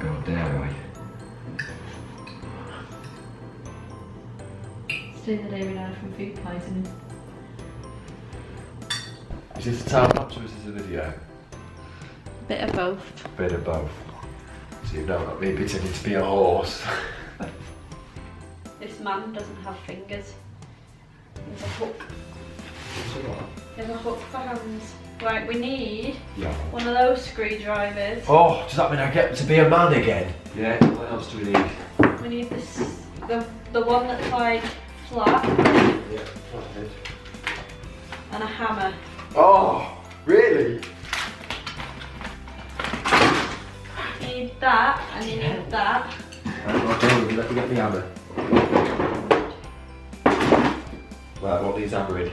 God, dare I? It's the other day we died from food poisoning. Is this a time lapse or is this a video? Bit of both. Bit of both. So you've now got me pretending to be a horse. This man doesn't have fingers. There's a hook. So what? There's a hook for hands. Right, we need one of those screwdrivers. Oh, does that mean I get to be a man again? Yeah, what else do we need? We need this, the one that's like flat. Yeah, flathead. And a hammer. Oh, really? You need that, and you need that. Okay, let me get the hammer. Right, what needs hammering?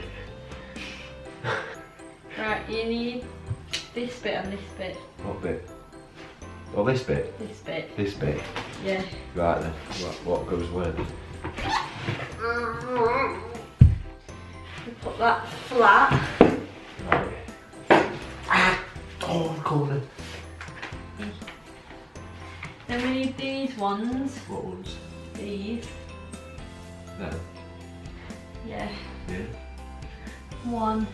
Right, you need this bit and this bit. What bit? Oh, this bit? This bit. This bit? Yeah. Right then, what goes when? We put that flat. Right. Ah! Oh, the corner. Then we need these ones. What ones? These. No. Yeah. Yeah. One.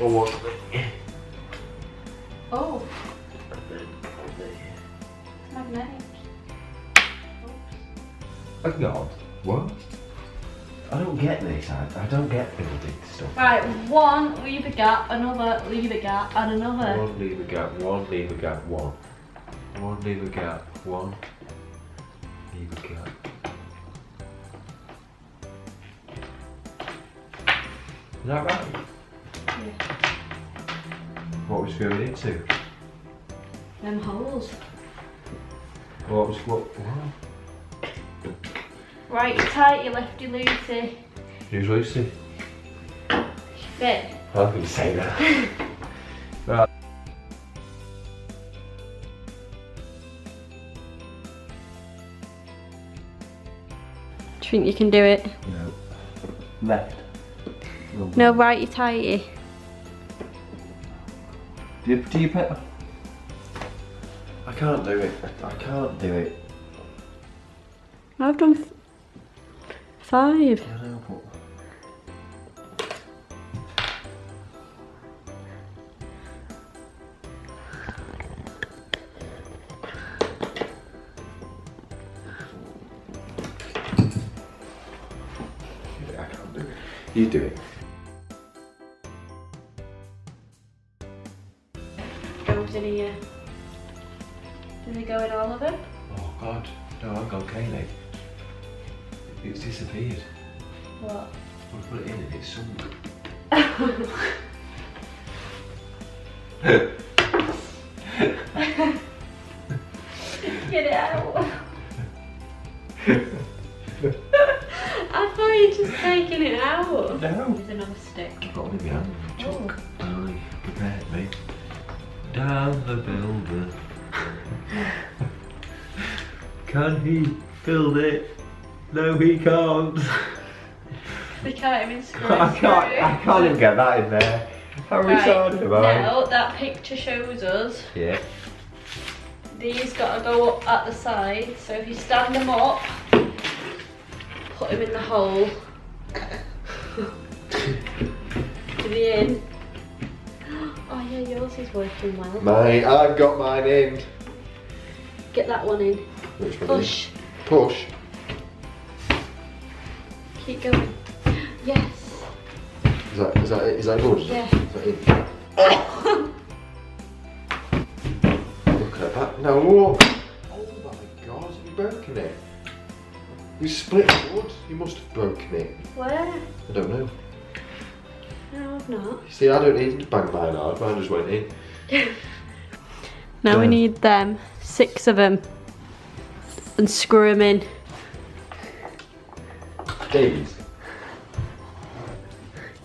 Or what? Oh. Magnetic. Oh God. What? I don't get this. I don't get building stuff. Right, one, leave a gap, another, leave a gap, and another. One, leave a gap, one, leave a gap, one. One, leave a gap, one. Leave a gap. Is that right? Yeah. What was going into? Them holes. What was what? Right, tighty, lefty, loosey. Who's Lucy? Fit. I was going to say that. Right. Do you think you can do it? No. Left. No, righty, tighty. Do you put? I can't do it. I can't do it. I've done 5. I know, but... I can't do it. You do it. Goes in here. Do they go in all of them? Oh God. No, I've gone Kayleigh. It's disappeared. What? We put it in and it's sunk. Get it out. I thought you were just taking it out. No. There's another stick. I've got one in my hand. Chuck. I prepared me. Down the builder. Can he build it? No, he can't. We can't even screw I can't even get that in there. How retarded am I? Now that picture shows us Yeah. these got to go up at the side. So if you stand them up, put them in the hole to the in. Oh yeah, yours is working well. I've got mine in. Get that one in. Which one? Push. Push. Keep going. Yes. Is that it? Is that good? Yeah. Is that it? Oh. Look at that. No. Oh my God, have you broken it? You split the wood. You must have broken it. Where? I don't know. No, I've not. You see, I don't need to bang mine hard. Mine just went in. Now we need them, 6 of them, and screw them in. These?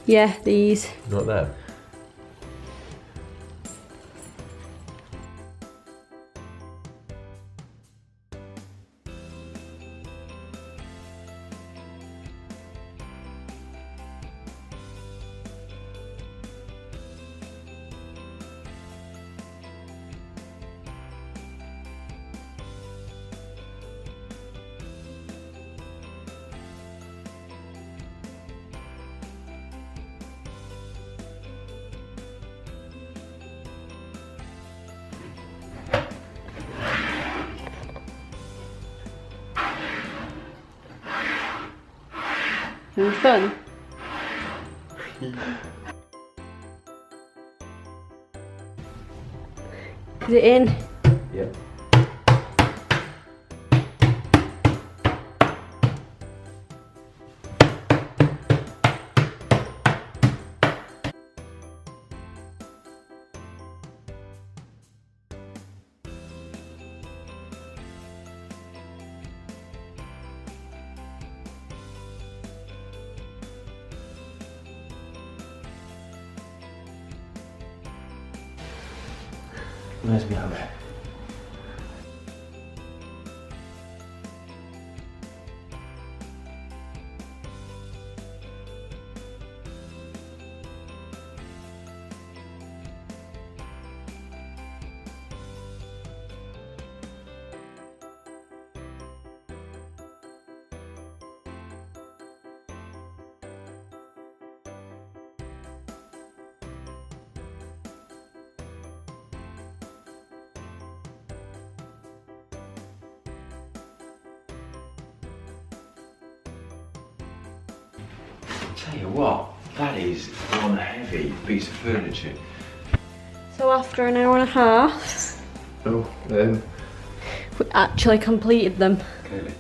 Yeah, these. Not them. Having fun? Is it in? Yep. Where's my hammer? Tell you what, that is one heavy piece of furniture. So after an hour and a half, Oh, we actually completed them. Kayleigh.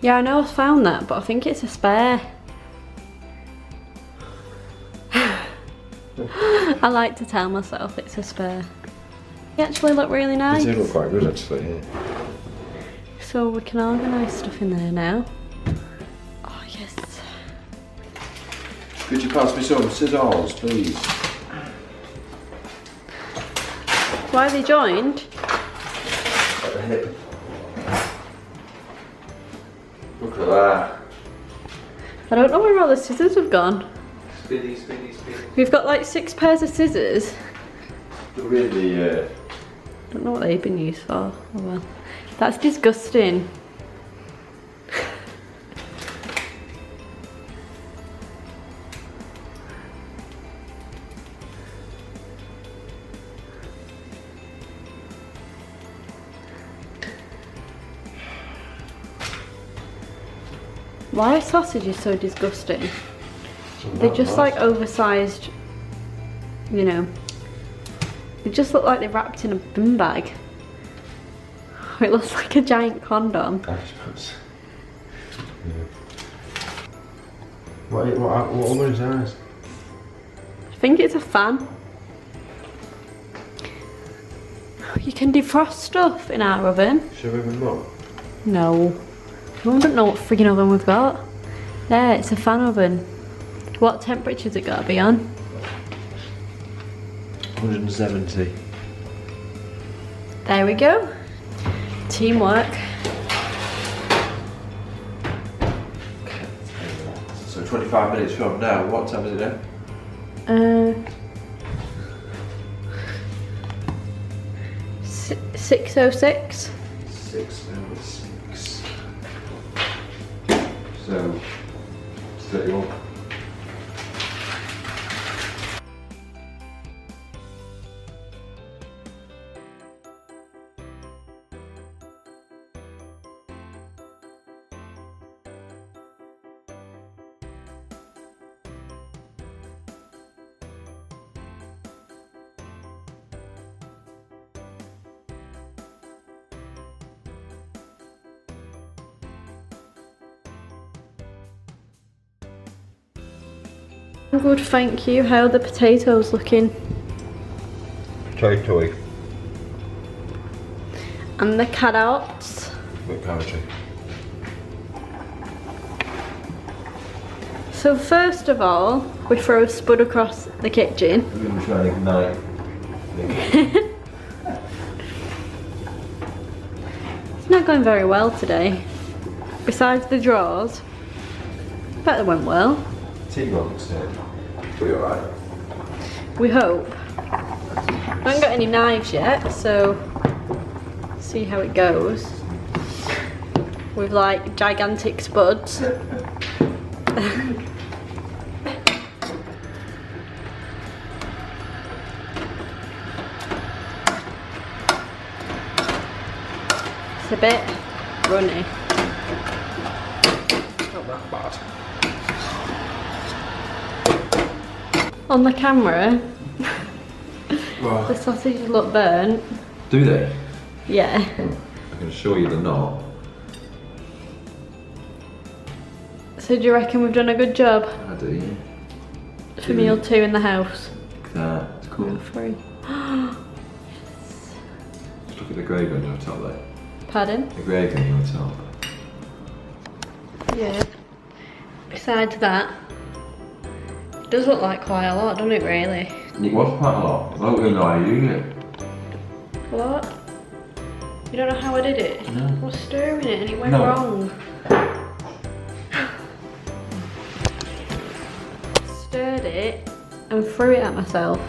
Yeah, I know I found that, but I think it's a spare. I like to tell myself it's a spare. They actually look really nice. They do look quite good actually, yeah. So we can organise stuff in there now. Oh yes. Could you pass me some scissors, please? Why are they joined? At the hip. Look at that. I don't know where all the scissors have gone. Spinny, spinny, spinny. We've got like 6 pairs of scissors. They're really, I don't know what they've been used for. Oh well. That's disgusting. Why are sausages so disgusting? They're just like oversized, you know. They just look like they're wrapped in a bin bag. It looks like a giant condom. I suppose. Yeah. What is ours? I think it's a fan. You can defrost stuff in our oven. Should we have a look? No. I don't know what friggin' oven we've got. There, it's a fan oven. What temperature's it got to be on? 170. There we go. Teamwork. So 25 minutes from now, what time is it now? 6:06. 6:06. So, 31. Good, thank you. How are the potatoes looking? Toy. And the carrots. With carrotry. So first of all, we throw a spud across the kitchen. We're going to try and ignite. It's not going very well today. Besides the drawers. Bet it went well. T-Box, be alright. We hope. I haven't got any knives yet, so see how it goes. With like gigantic spuds. It's a bit runny. Not that bad. On the camera, Well, the sausages look burnt. do they? Yeah. I can assure you they're not. So do you reckon we've done a good job I do, yeah. for meal 2 in the house? That's cool. Meal 3. Just look at the gravy on your top there. Pardon? The gravy on your top. Yeah. Besides that, it does look like quite a lot, doesn't it really? It was quite a lot. I don't really know how you use it. What? You don't know how I did it? No. I was stirring it and it went No. wrong. Stirred it and threw it at myself.